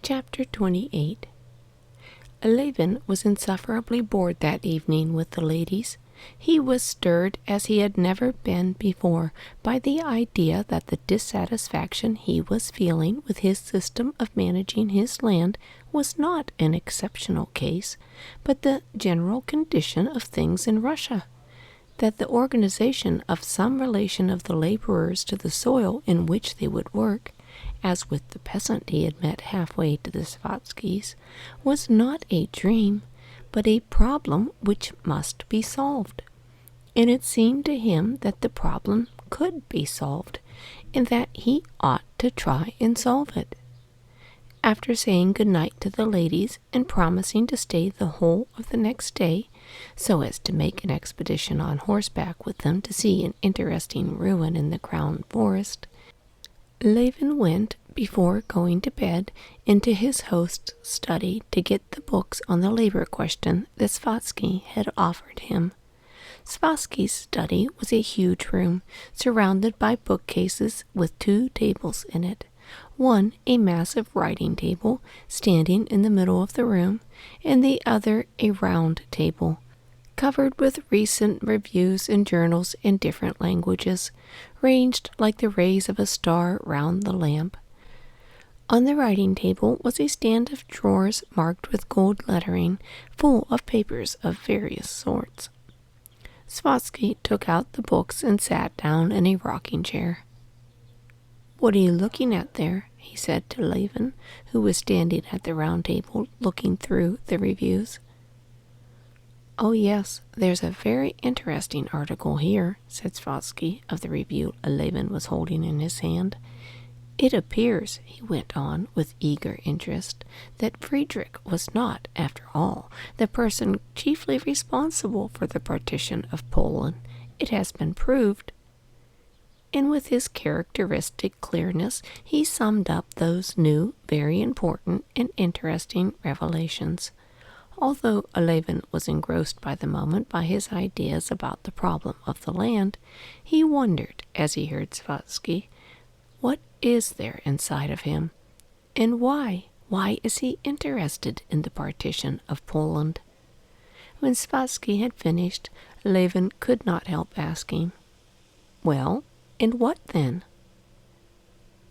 Chapter 28. Levin was insufferably bored that evening with the ladies. He was stirred as he had never been before by the idea that the dissatisfaction he was feeling with his system of managing his land was not an exceptional case, but the general condition of things in Russia, that the organization of some relation of the laborers to the soil in which they would work, as with the peasant he had met halfway to the Svatskys, was not a dream, but a problem which must be solved. And it seemed to him that the problem could be solved, and that he ought to try and solve it. After saying good night to the ladies and promising to stay the whole of the next day, so as to make an expedition on horseback with them to see an interesting ruin in the Crown Forest, Levin went, before going to bed, into his host's study to get the books on the labor question that Svatsky had offered him. Svatsky's study was a huge room, surrounded by bookcases with 2 tables in it. One, a massive writing table, standing in the middle of the room, and the other a round table, covered with recent reviews and journals in different languages, ranged like the rays of a star round the lamp. On the writing table was a stand of drawers marked with gold lettering, full of papers of various sorts. Svatsky took out the books and sat down in a rocking chair. "What are you looking at there?" he said to Levin, who was standing at the round table looking through the reviews. "Oh, yes, there's a very interesting article here," said Svatsky of the review Levin was holding in his hand. "It appears," he went on with eager interest, "that Friedrich was not, after all, the person chiefly responsible for the partition of Poland. It has been proved." And with his characteristic clearness he summed up those new, very important and interesting revelations. Although Levin was engrossed by the moment by his ideas about the problem of the land, he wondered, as he heard Svatsky, what is there inside of him, and why is he interested in the partition of Poland? When Svatsky had finished, Levin could not help asking, "Well, and what then?"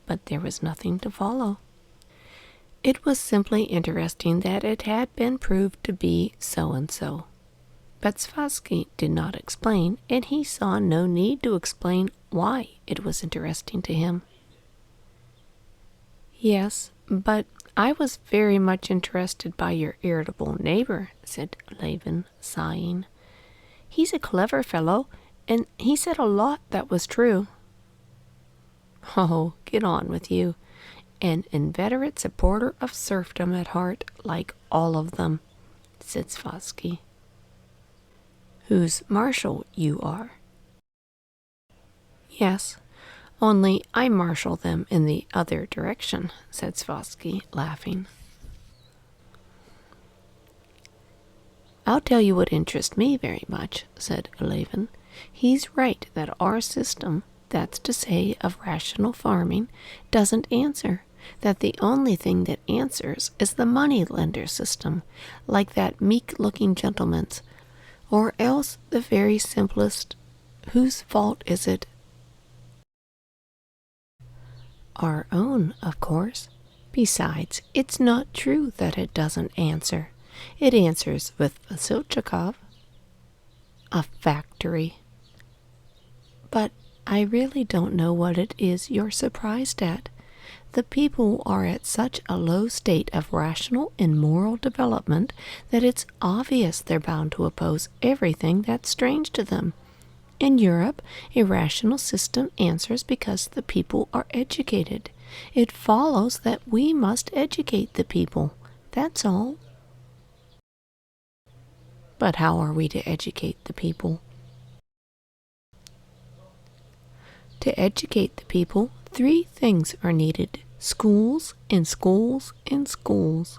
But there was nothing to follow. It was simply interesting that it had been proved to be so and so. But Svatsky did not explain, and he saw no need to explain why it was interesting to him. "Yes, but I was very much interested by your irritable neighbor," said Levin, sighing. "He's a clever fellow, and he said a lot that was true." "Oh, get on with you. An inveterate supporter of serfdom at heart, like all of them," said Svatsky. "Whose marshal you are." "Yes, only I marshal them in the other direction," said Svatsky, laughing. "I'll tell you what interests me very much," said Levin. "He's right that our system, that's to say of rational farming, doesn't answer, that the only thing that answers is the money-lender system, like that meek-looking gentleman's, or else the very simplest. Whose fault is it?" "Our own, of course. Besides, it's not true that it doesn't answer. It answers with Vasilchikov." "A factory." "But I really don't know what it is you're surprised at. The people are at such a low state of rational and moral development that it's obvious they're bound to oppose everything that's strange to them. In Europe, a rational system answers because the people are educated. It follows that we must educate the people. That's all." "But how are we to educate the people?" "To educate the people, 3 things are needed: schools and schools and schools."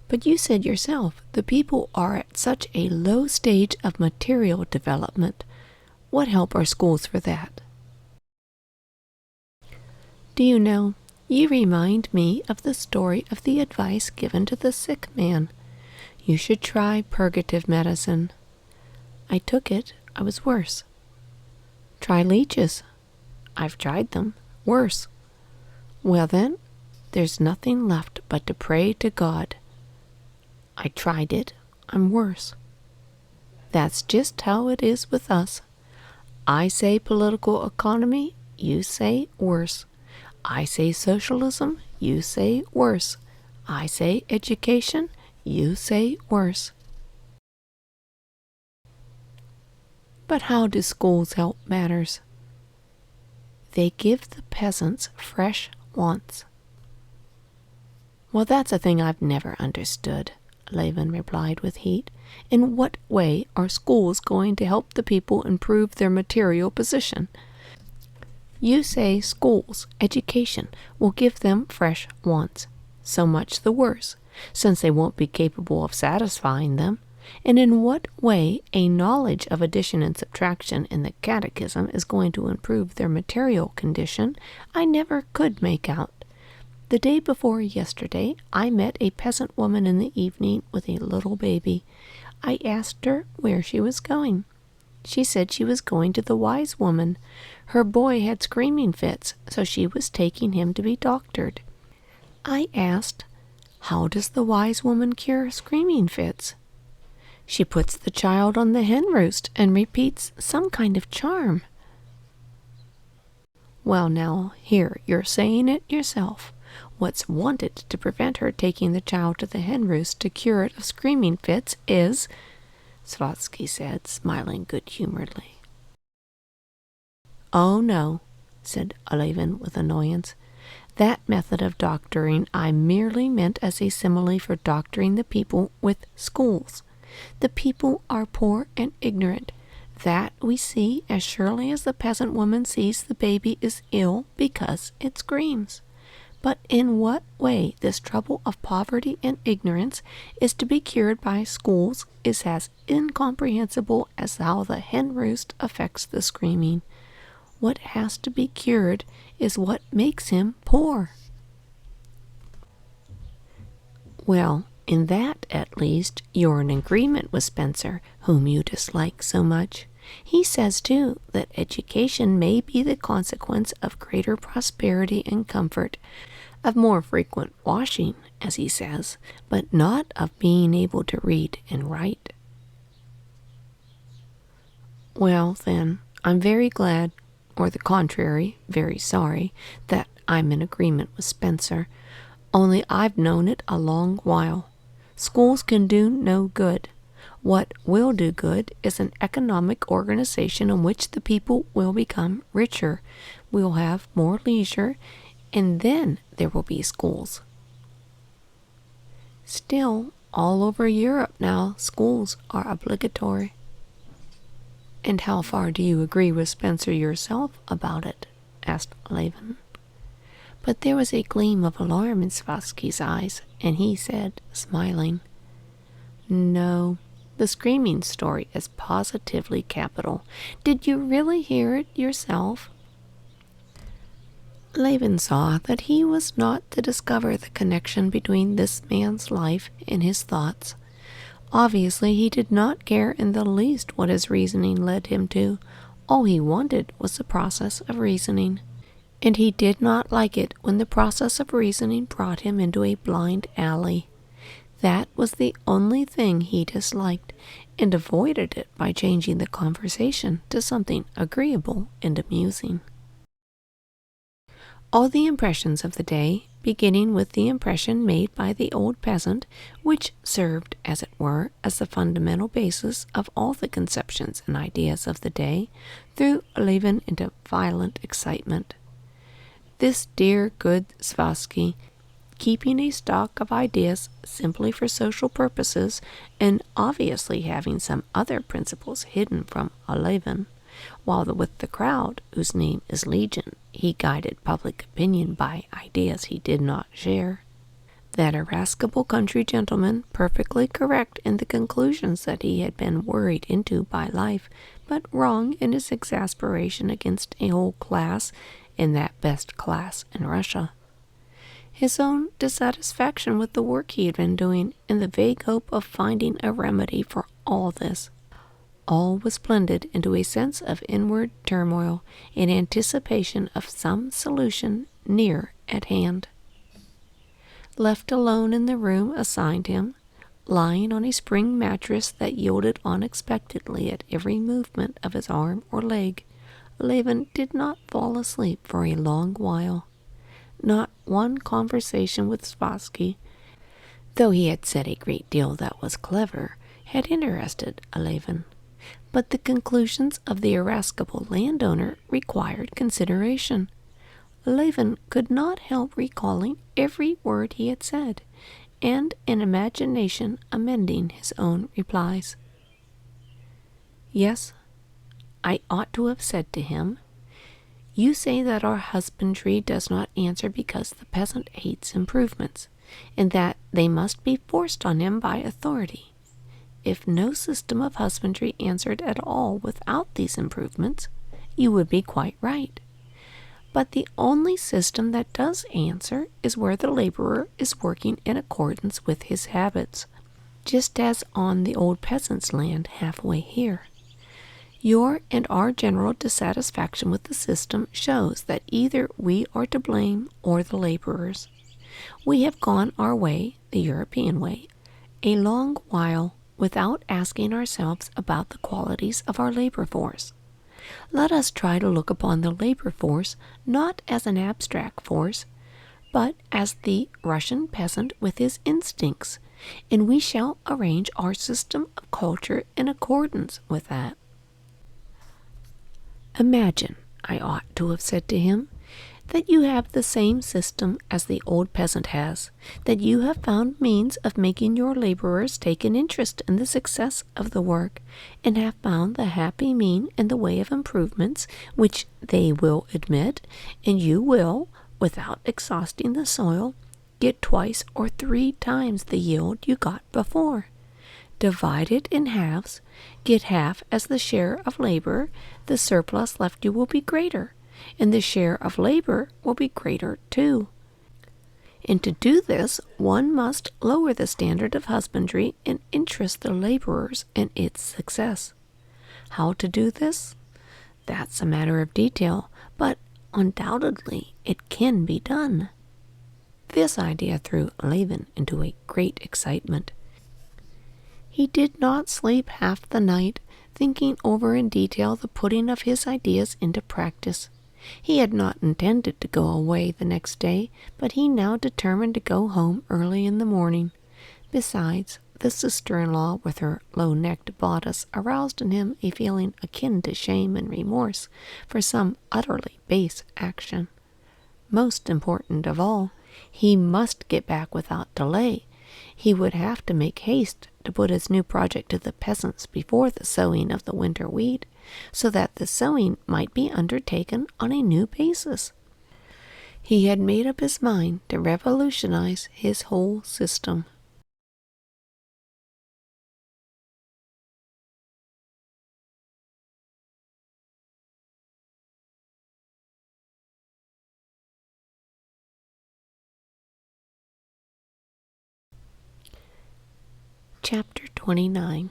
"But you said yourself the people are at such a low stage of material development. What help are schools for that?" "Do you know, You remind me of the story of the advice given to the sick man. You should try purgative medicine. I took it. I was worse. Try leeches. I've tried them. Worse. Well then, there's nothing left but to pray to God. I tried it. I'm worse. That's just how it is with us. I say political economy, you say worse. I say socialism, you say worse. I say education, you say worse. But how do schools help matters? They give the peasants fresh wants. Well, that's a thing I've never understood, Levin replied with heat. In what way are schools going to help the people improve their material position? You say schools, education, will give them fresh wants. So much the worse, since they won't be capable of satisfying them. And in what way a knowledge of addition and subtraction in the catechism is going to improve their material condition, I never could make out. The day before yesterday, I met a peasant woman in the evening with a little baby. I asked her where she was going. She said she was going to the wise woman. Her boy had screaming fits, so she was taking him to be doctored. I asked, how does the wise woman cure screaming fits? She puts the child on the hen roost and repeats some kind of charm. Well now, here, you're saying it yourself. What's wanted to prevent her taking the child to the hen roost to cure it of screaming fits is, Svatsky said, smiling good-humoredly. Oh, no, said Levin with annoyance. That method of doctoring I merely meant as a simile for doctoring the people with schools. The people are poor and ignorant. That we see as surely as the peasant woman sees the baby is ill because it screams. But in what way this trouble of poverty and ignorance is to be cured by schools is as incomprehensible as how the hen roost affects the screaming. What has to be cured is what makes him poor. Well, in that, at least, you're in agreement with Spencer, whom you dislike so much. He says, too, that education may be the consequence of greater prosperity and comfort, of more frequent washing, as he says, but not of being able to read and write. Well, then, I'm very glad, or the contrary, very sorry, that I'm in agreement with Spencer, only I've known it a long while. Schools can do no good. What will do good is an economic organization in which the people will become richer, will have more leisure, and then there will be schools. Still, all over Europe now, schools are obligatory. And how far do you agree with Spencer yourself about it? Asked Levin. But there was a gleam of alarm in Svatsky's eyes, and he said, smiling, No, the screaming story is positively capital. Did you really hear it yourself? Levin saw that he was not to discover the connection between this man's life and his thoughts. Obviously, he did not care in the least what his reasoning led him to. All he wanted was the process of reasoning. And he did not like it when the process of reasoning brought him into a blind alley. That was the only thing he disliked, and avoided it by changing the conversation to something agreeable and amusing. All the impressions of the day, beginning with the impression made by the old peasant, which served, as it were, as the fundamental basis of all the conceptions and ideas of the day, threw Levin into violent excitement. This dear good Svatsky, keeping a stock of ideas simply for social purposes, and obviously having some other principles hidden from Levin, while with the crowd, whose name is Legion, he guided public opinion by ideas he did not share. That irascible country gentleman, perfectly correct in the conclusions that he had been worried into by life, but wrong in his exasperation against a whole class, in that best class in Russia. his own dissatisfaction with the work he had been doing, and the vague hope of finding a remedy for all this. All was blended into a sense of inward turmoil in anticipation of some solution near at hand. Left alone in the room assigned him, lying on a spring mattress that yielded unexpectedly at every movement of his arm or leg, Levin did not fall asleep for a long while. Not one conversation with Spassky, though he had said a great deal that was clever, had interested Levin. But the conclusions of the irascible landowner required consideration. Levin could not help recalling every word he had said, and in imagination amending his own replies. Yes, I ought to have said to him, "You say that our husbandry does not answer because the peasant hates improvements, and that they must be forced on him by authority. If no system of husbandry answered at all without these improvements, you would be quite right. But the only system that does answer is where the laborer is working in accordance with his habits, just as on the old peasant's land halfway here. Your and our general dissatisfaction with the system shows that either we are to blame or the laborers. We have gone our way, the European way, a long while without asking ourselves about the qualities of our labor force. Let us try to look upon the labor force not as an abstract force, but as the Russian peasant with his instincts, and we shall arrange our system of culture in accordance with that. Imagine, I ought to have said to him, that you have the same system as the old peasant has, that you have found means of making your laborers take an interest in the success of the work, and have found the happy mean in the way of improvements which they will admit, and you will, without exhausting the soil, get twice or 3 times the yield you got before. Divide it in halves, get half as the share of labor, the surplus left you will be greater, and the share of labor will be greater too. And to do this, one must lower the standard of husbandry and interest the laborers in its success. How to do this? That's a matter of detail, but undoubtedly it can be done. This idea threw Levin into a great excitement. He did not sleep half the night, thinking over in detail the putting of his ideas into practice. He had not intended to go away the next day, but he now determined to go home early in the morning. Besides, the sister-in-law with her low-necked bodice aroused in him a feeling akin to shame and remorse for some utterly base action. Most important of all, he must get back without delay. He would have to make haste to put his new project to the peasants before the sowing of the winter wheat, so that the sowing might be undertaken on a new basis. He had made up his mind to revolutionize his whole system. Chapter 29.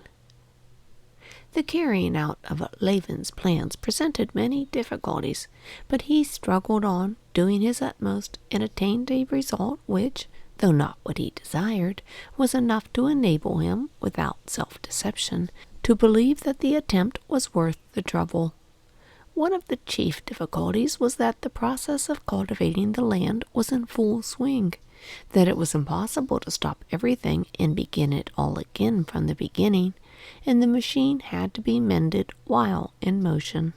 The carrying out of Levin's plans presented many difficulties, but he struggled on, doing his utmost, and attained a result which, though not what he desired, was enough to enable him, without self-deception, to believe that the attempt was worth the trouble. One of the chief difficulties was that the process of cultivating the land was in full swing, that it was impossible to stop everything and begin it all again from the beginning, and the machine had to be mended while in motion.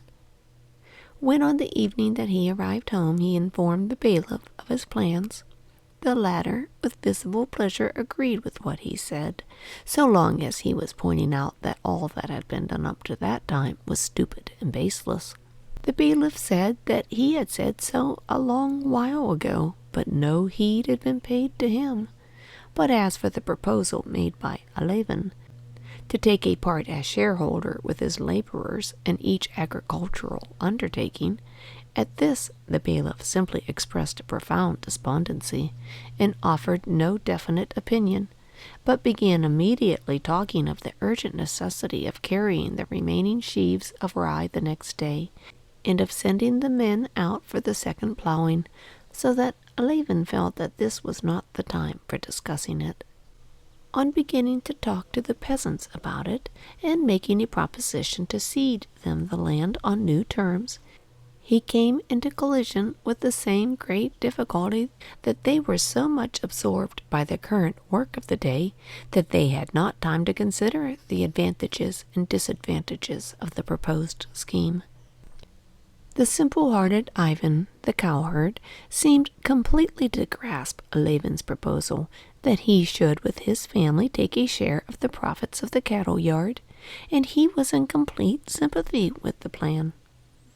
When on the evening that he arrived home he informed the bailiff of his plans, the latter, with visible pleasure, agreed with what he said, so long as he was pointing out that all that had been done up to that time was stupid and baseless. The bailiff said that he had said so a long while ago, but no heed had been paid to him. But as for the proposal made by Levin, to take a part as shareholder with his laborers in each agricultural undertaking, At this, the bailiff simply expressed a profound despondency, and offered no definite opinion, but began immediately talking of the urgent necessity of carrying the remaining sheaves of rye the next day, and of sending the men out for the second plowing, so that Levin felt that this was not the time for discussing it. On beginning to talk to the peasants about it, and making a proposition to cede them the land on new terms, he came into collision with the same great difficulty, that they were so much absorbed by the current work of the day that they had not time to consider the advantages and disadvantages of the proposed scheme. The simple-hearted Ivan, the cowherd, seemed completely to grasp Levin's proposal that he should with his family take a share of the profits of the cattle yard, and he was in complete sympathy with the plan.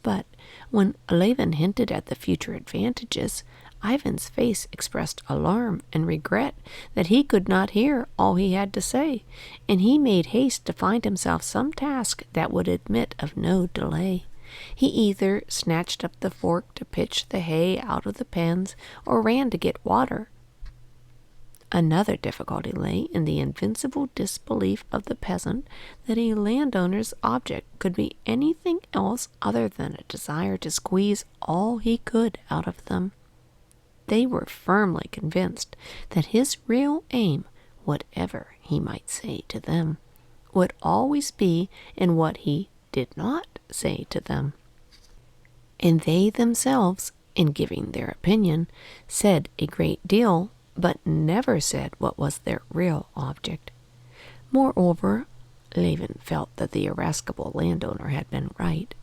But when Levin hinted at the future advantages, Ivan's face expressed alarm and regret that he could not hear all he had to say, and he made haste to find himself some task that would admit of no delay. He either snatched up the fork to pitch the hay out of the pens, or ran to get water. Another difficulty lay in the invincible disbelief of the peasant that a landowner's object could be anything else other than a desire to squeeze all he could out of them. They were firmly convinced that his real aim, whatever he might say to them, would always be in what he did not say to them. And they themselves, in giving their opinion, said a great deal, but never said what was their real object. Moreover, Levin felt that the irascible landowner had been right.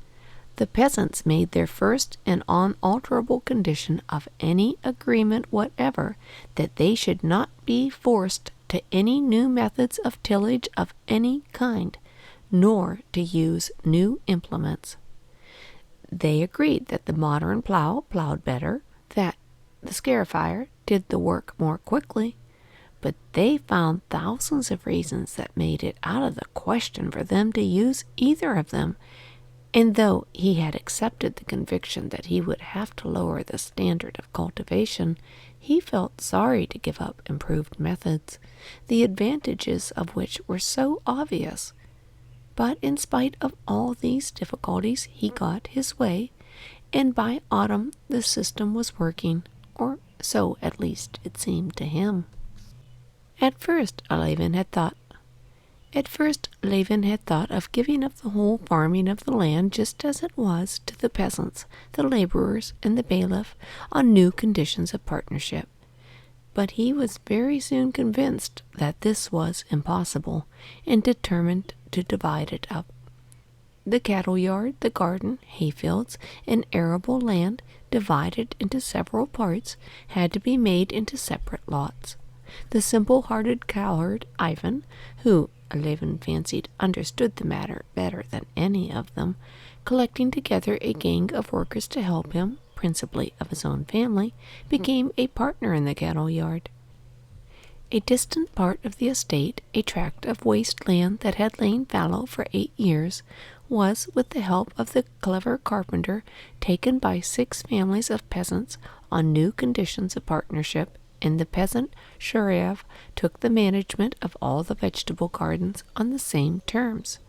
The peasants made their first and unalterable condition of any agreement whatever that they should not be forced to any new methods of tillage of any kind, nor to use new implements. They agreed that the modern plow plowed better, that the scarifier did the work more quickly, but they found thousands of reasons that made it out of the question for them to use either of them, and though he had accepted the conviction that he would have to lower the standard of cultivation, he felt sorry to give up improved methods, the advantages of which were so obvious. But in spite of all these difficulties, he got his way, and by autumn the system was working, or so at least it seemed to him. At first Levin had thought of giving up the whole farming of the land just as it was to the peasants, the laborers, and the bailiff on new conditions of partnership. But he was very soon convinced that this was impossible, and determined to divide it up. The cattle yard, the garden, hayfields, and arable land, divided into several parts, had to be made into separate lots. The simple-hearted cowherd, Ivan, who Levin fancied understood the matter better than any of them, collecting together a gang of workers to help him, principally of his own family, became a partner in the cattle yard. A distant part of the estate, a tract of waste land that had lain fallow for 8 years, was, with the help of the clever carpenter, taken by 6 families of peasants on new conditions of partnership, and the peasant Shurev took the management of all the vegetable gardens on the same terms.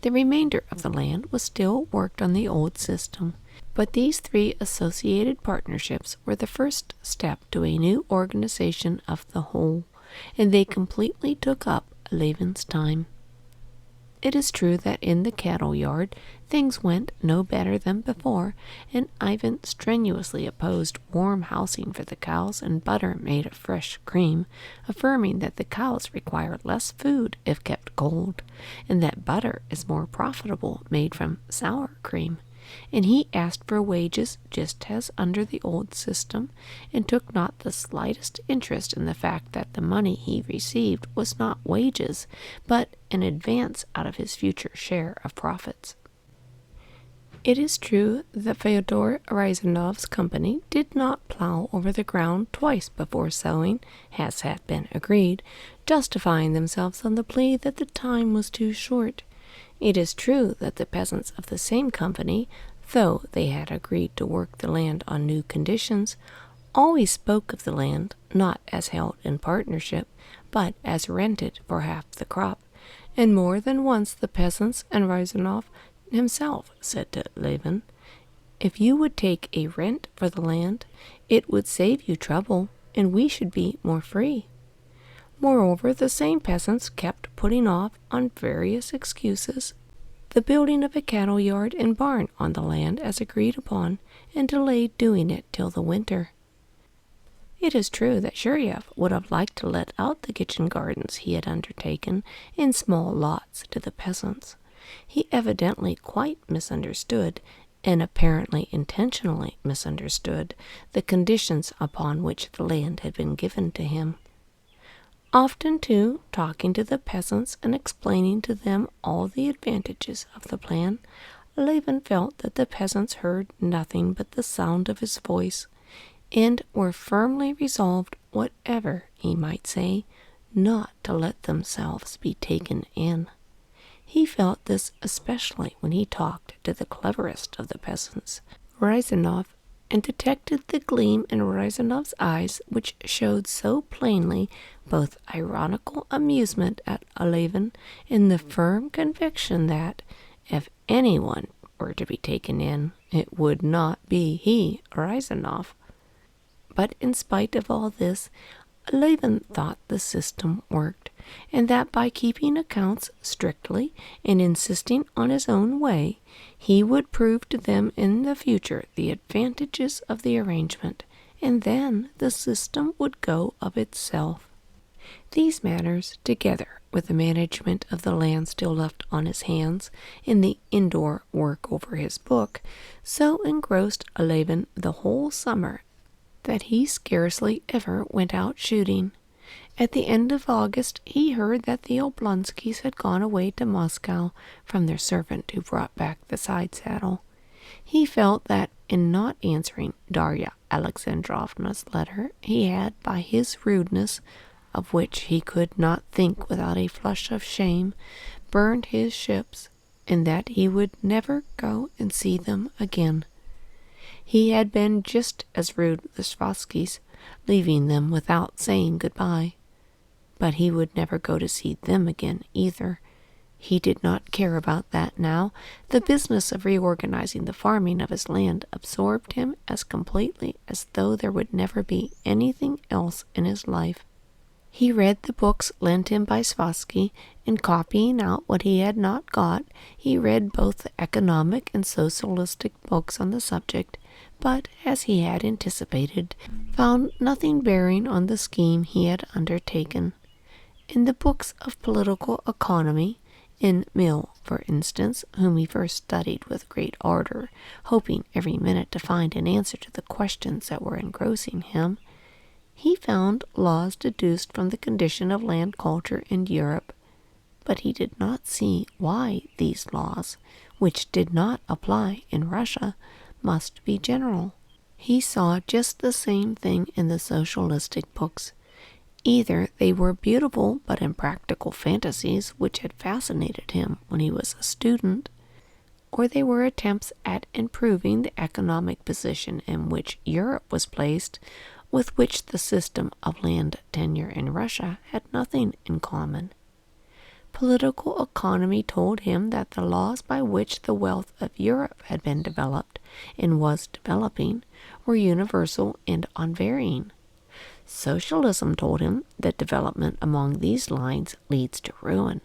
The remainder of the land was still worked on the old system, but these 3 associated partnerships were the first step to a new organization of the whole, and they completely took up Levin's time. It is true that in the cattle yard things went no better than before, and Ivan strenuously opposed warm housing for the cows and butter made of fresh cream, affirming that the cows require less food if kept cold, and that butter is more profitable made from sour cream. And he asked for wages just as under the old system, and took not the slightest interest in the fact that the money he received was not wages, but an advance out of his future share of profits. It is true that Fyodor Ryzanov's company did not plow over the ground twice before sowing, as had been agreed, justifying themselves on the plea that the time was too short. It is true that the peasants of the same company, though they had agreed to work the land on new conditions, always spoke of the land not as held in partnership, but as rented for half the crop, and more than once the peasants and Rezanov himself said to Levin, "If you would take a rent for the land, it would save you trouble, and we should be more free." Moreover, the same peasants kept putting off, on various excuses, the building of a cattle yard and barn on the land as agreed upon, and delayed doing it till the winter. It is true that Shuryev would have liked to let out the kitchen gardens he had undertaken in small lots to the peasants. He evidently quite misunderstood, and apparently intentionally misunderstood, the conditions upon which the land had been given to him. Often, too, talking to the peasants and explaining to them all the advantages of the plan, Levin felt that the peasants heard nothing but the sound of his voice, and were firmly resolved, whatever he might say, not to let themselves be taken in. He felt this especially when he talked to the cleverest of the peasants, Rezanov, and detected the gleam in Rezanov's eyes which showed so plainly both ironical amusement at Levin and the firm conviction that, if anyone were to be taken in, it would not be he, Rezanov. But in spite of all this, Levin thought the system worked, and that by keeping accounts strictly and insisting on his own way, he would prove to them in the future the advantages of the arrangement, and then the system would go of itself. These matters, together with the management of the land still left on his hands in the indoor work over his book, so engrossed Levin the whole summer that he scarcely ever went out shooting. At the end of August he heard that the Oblonskys had gone away to Moscow from their servant who brought back the side saddle. He felt that in not answering Darya Alexandrovna's letter he had, by his rudeness, of which he could not think without a flush of shame, burned his ships, and that he would never go and see them again. He had been just as rude with the Svaskys, leaving them without saying goodbye. But he would never go to see them again either. He did not care about that now. The business of reorganizing the farming of his land absorbed him as completely as though there would never be anything else in his life. He read the books lent him by Svasky, and copying out what he had not got, he read both the economic and socialistic books on the subject, but, as he had anticipated, found nothing bearing on the scheme he had undertaken. In the books of political economy, in Mill, for instance, whom he first studied with great ardor, hoping every minute to find an answer to the questions that were engrossing him, he found laws deduced from the condition of land culture in Europe, but he did not see why these laws, which did not apply in Russia, must be general. He saw just the same thing in the socialistic books. Either they were beautiful but impractical fantasies which had fascinated him when he was a student, or they were attempts at improving the economic position in which Europe was placed, with which the system of land tenure in Russia had nothing in common. Political economy told him that the laws by which the wealth of Europe had been developed and was developing were universal and unvarying. Socialism told him that development along these lines leads to ruin.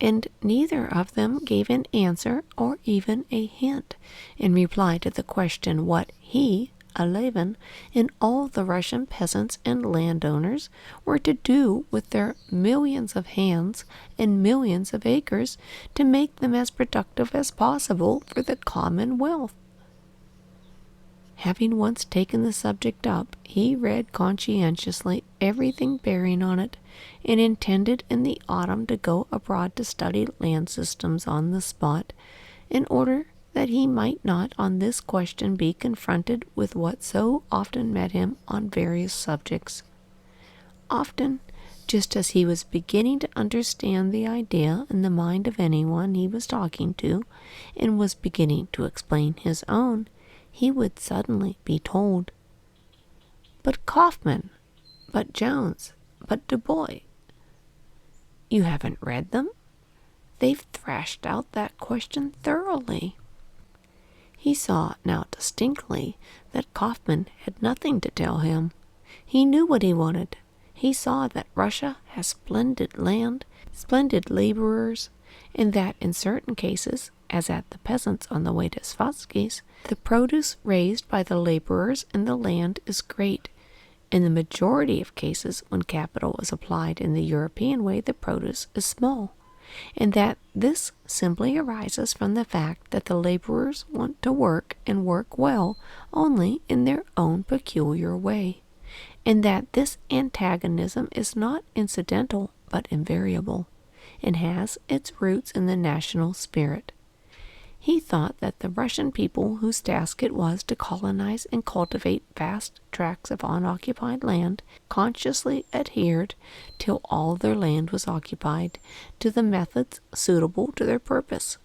And neither of them gave an answer or even a hint in reply to the question what he, Levin, and all the Russian peasants and landowners were to do with their millions of hands and millions of acres to make them as productive as possible for the commonwealth. Having once taken the subject up, he read conscientiously everything bearing on it, and intended in the autumn to go abroad to study land systems on the spot, in order that he might not on this question be confronted with what so often met him on various subjects. Often Just as he was beginning to understand the idea in the mind of anyone he was talking to, and was beginning to explain his own, he would suddenly be told, "But Kaufman, but Jones, but Du Bois, you haven't read them? They've thrashed out that question thoroughly." He saw now distinctly that Kaufman had nothing to tell him. He knew what he wanted. He saw that Russia has splendid land, splendid laborers, and that in certain cases, as at the peasants on the way to Svatsky's, the produce raised by the laborers and the land is great. In the majority of cases, when capital is applied in the European way, the produce is small, and that this simply arises from the fact that the laborers want to work and work well only in their own peculiar way, and that this antagonism is not incidental but invariable, and has its roots in the national spirit. He thought that the Russian people, whose task it was to colonize and cultivate vast tracts of unoccupied land, consciously adhered, till all their land was occupied, to the methods suitable to their purpose,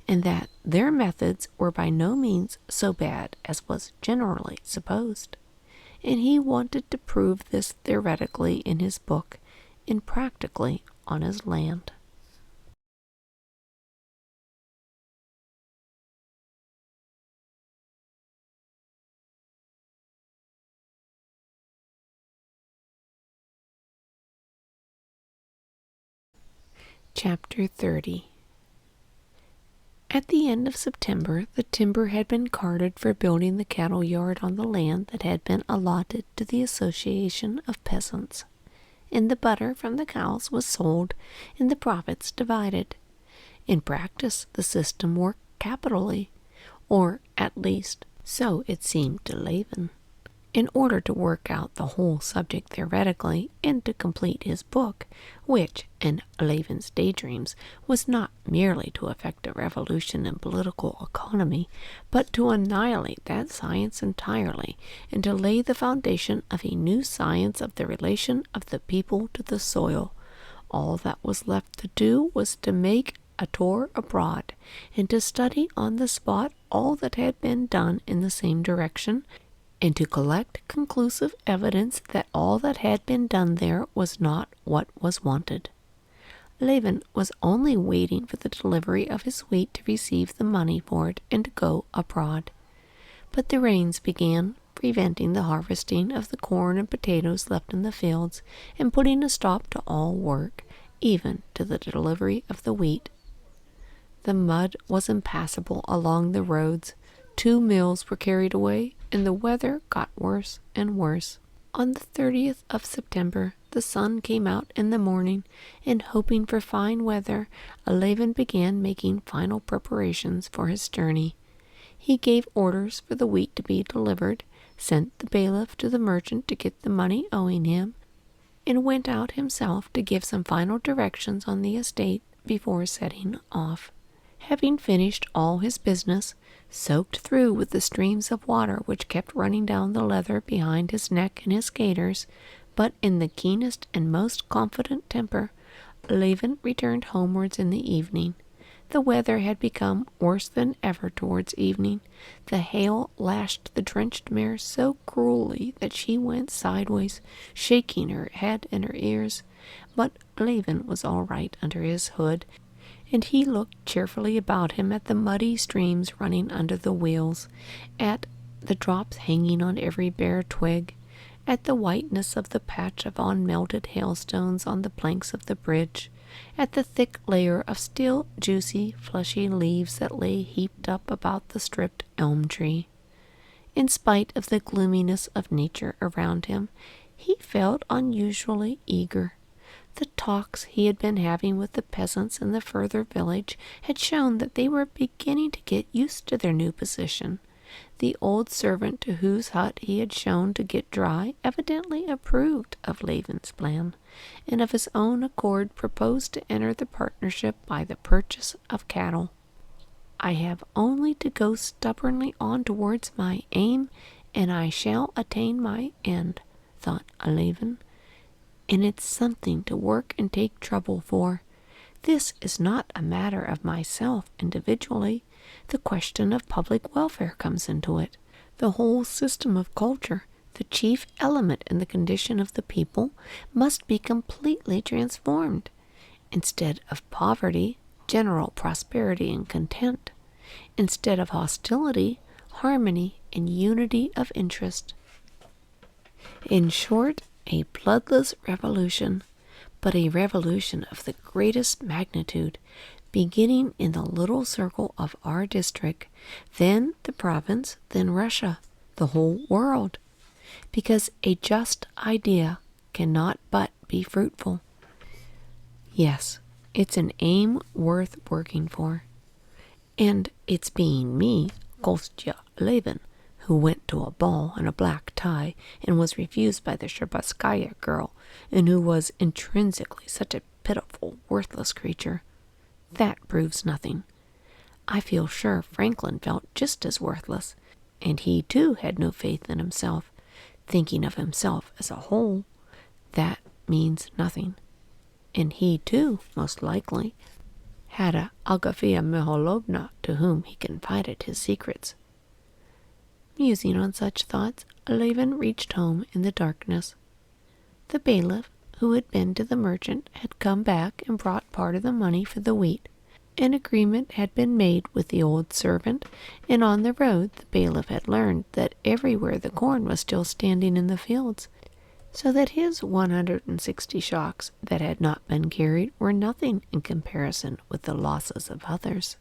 and that their methods were by no means so bad as was generally supposed. And he wanted to prove this theoretically in his book, and practically on his land. Chapter 30. At the end of September, the timber had been carted for building the cattle yard on the land that had been allotted to the Association of Peasants, and the butter from the cows was sold and the profits divided. In practice, the system worked capitally, or at least so it seemed to Levin. In order to work out the whole subject theoretically, and to complete his book, which, in Levin's daydreams, was not merely to effect a revolution in political economy, but to annihilate that science entirely, and to lay the foundation of a new science of the relation of the people to the soil, all that was left to do was to make a tour abroad, and to study on the spot all that had been done in the same direction, and to collect conclusive evidence that all that had been done there was not what was wanted. Levin was only waiting for the delivery of his wheat to receive the money for it and to go abroad. But the rains began, preventing the harvesting of the corn and potatoes left in the fields, and putting a stop to all work, even to the delivery of the wheat. The mud was impassable along the roads. 2 mills were carried away, and the weather got worse and worse. On the 30th of September, the sun came out in the morning, and hoping for fine weather, Levin began making final preparations for his journey. He gave orders for the wheat to be delivered, sent the bailiff to the merchant to get the money owing him, and went out himself to give some final directions on the estate before setting off. Having finished all his business, soaked through with the streams of water which kept running down the leather behind his neck and his gaiters, but in the keenest and most confident temper, Levin returned homewards in the evening. The weather had become worse than ever towards evening. The hail lashed the drenched mare so cruelly that she went sideways, shaking her head and her ears. But Levin was all right under his hood, and he looked cheerfully about him at the muddy streams running under the wheels, at the drops hanging on every bare twig, at the whiteness of the patch of unmelted hailstones on the planks of the bridge, at the thick layer of still juicy, fleshy leaves that lay heaped up about the stripped elm tree. In spite of the gloominess of nature around him, he felt unusually eager. The talks he had been having with the peasants in the further village had shown that they were beginning to get used to their new position. The old servant to whose hut he had shown to get dry evidently approved of Levin's plan, and of his own accord proposed to enter the partnership by the purchase of cattle. "I have only to go stubbornly on towards my aim, and I shall attain my end," thought Levin. and it's something to work and take trouble for. This is not a matter of myself individually. The question of public welfare comes into it. The whole system of culture, the chief element in the condition of the people, must be completely transformed. Instead of poverty, general prosperity and content. Instead of hostility, harmony and unity of interest. In short, a bloodless revolution, but a revolution of the greatest magnitude, beginning in the little circle of our district, then the province, then Russia, the whole world. Because a just idea cannot but be fruitful. Yes, it's an aim worth working for. And it's being me, Kostya Levin, who went to a ball in a black tie and was refused by the Shtcherbatskaya girl, and who was intrinsically such a pitiful, worthless creature. That proves nothing. I feel sure Franklin felt just as worthless, and he too had no faith in himself, thinking of himself as a whole. That means nothing. And he too, most likely, had a Agafea Mikhailovna to whom he confided his secrets. Musing on such thoughts, Levin reached home in the darkness. The bailiff, who had been to the merchant, had come back and brought part of the money for the wheat. An agreement had been made with the old servant, and on the road the bailiff had learned that everywhere the corn was still standing in the fields, so that his 160 shocks that had not been carried were nothing in comparison with the losses of others.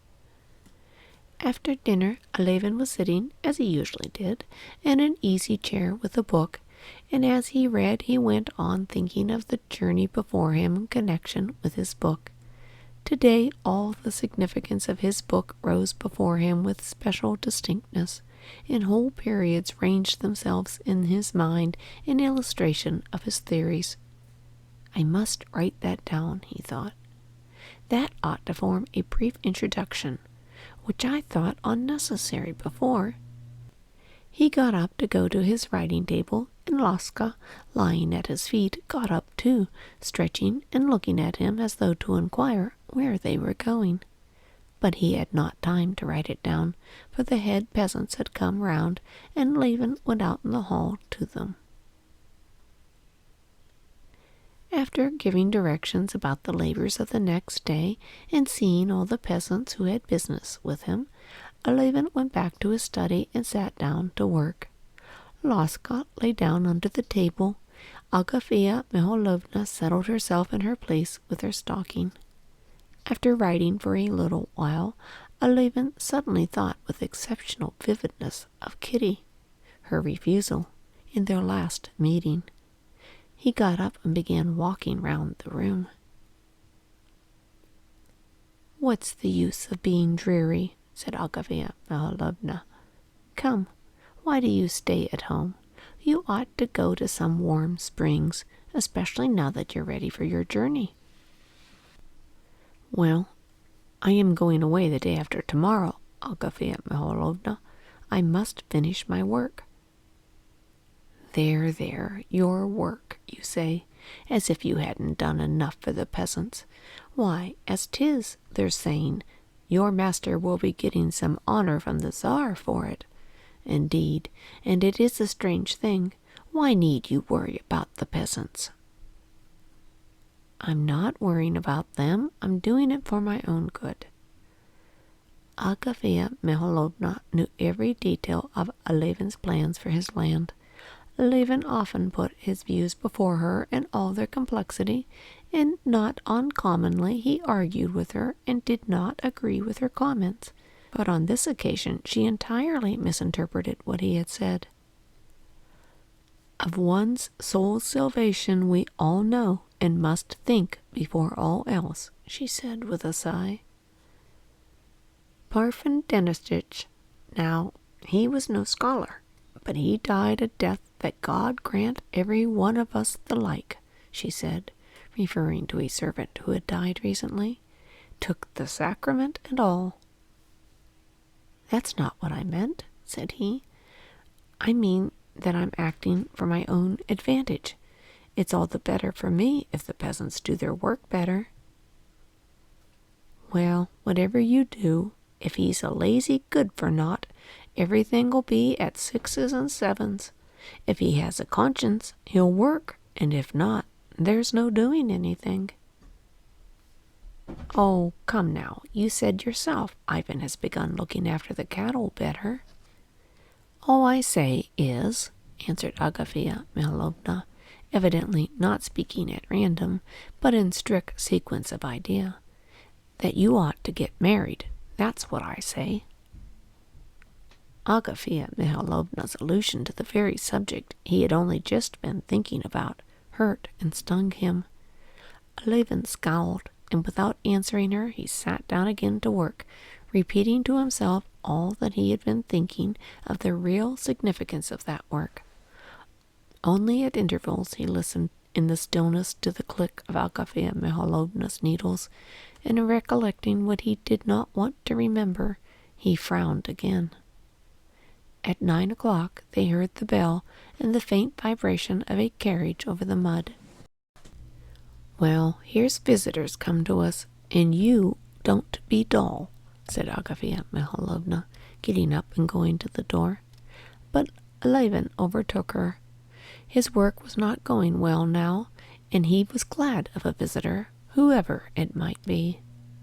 After dinner, Levin was sitting, as he usually did, in an easy chair with a book, and as he read he went on thinking of the journey before him in connection with his book. Today all the significance of his book rose before him with special distinctness, and whole periods ranged themselves in his mind in illustration of his theories. I must write that down, he thought. That ought to form a brief introduction, which I thought unnecessary before. He got up to go to his writing table, and Laska, lying at his feet, got up too, stretching and looking at him as though to inquire where they were going. But he had not time to write it down, for the head peasants had come round, and Levin went out in the hall to them. After giving directions about the labors of the next day, and seeing all the peasants who had business with him, Levin went back to his study and sat down to work. Laska lay down under the table. Agafea Mikhailovna settled herself in her place with her stocking. After writing for a little while, Levin suddenly thought with exceptional vividness of Kitty, her refusal, in their last meeting. He got up and began walking round the room. "What's the use of being dreary?" said Agafea Mikhailovna. "Come, why do you stay at home? You ought to go to some warm springs, especially now that you're ready for your journey." "Well, I am going away the day after tomorrow, Agafea Mikhailovna. I must finish my work." There, your work, you say, as if you hadn't done enough for the peasants. Why, as 'tis, they're saying, your master will be getting some honor from the Tsar for it. Indeed, and it is a strange thing. Why need you worry about the peasants?" "I'm not worrying about them. I'm doing it for my own good." Agafea Mikhailovna knew every detail of Levin's plans for his land. Levin often put his views before her in all their complexity, and not uncommonly he argued with her and did not agree with her comments. But on this occasion she entirely misinterpreted what he had said. "Of one's soul's salvation we all know and must think before all else," she said with a sigh. Parfen Denisovich, now, he was no scholar, but he died a death that God grant every one of us the like, she said, referring to a servant who had died recently. "Took the sacrament and all." "That's not what I meant," said he. "I mean that I'm acting for my own advantage, It's all the better for me if the peasants do their work better. Well, whatever you do, if he's a lazy good-for-naught, everything'll be at 6s and 7s. If he has a conscience, he'll work, and if not, there's no doing anything. Oh, come now, you said yourself Ivan has begun looking after the cattle better. All I say is, answered Agafea Mihalovna, evidently not speaking at random, but in strict sequence of idea, that you ought to get married. That's what I say. Agafea Mihalovna's allusion to the very subject he had only just been thinking about hurt and stung him. Levin scowled, and without answering her, he sat down again to work, repeating to himself all that he had been thinking of the real significance of that work. Only at intervals he listened in the stillness to the click of Agafea Mihalovna's needles, and recollecting what he did not want to remember, he frowned again. At 9 o'clock they heard the bell and the faint vibration of a carriage over the mud. "Well, here's visitors come to us, and you don't be dull," said Agafea Mihalovna, getting up and going to the door. But Levin overtook her. His work was not going well now, and he was glad of a visitor, whoever it might be.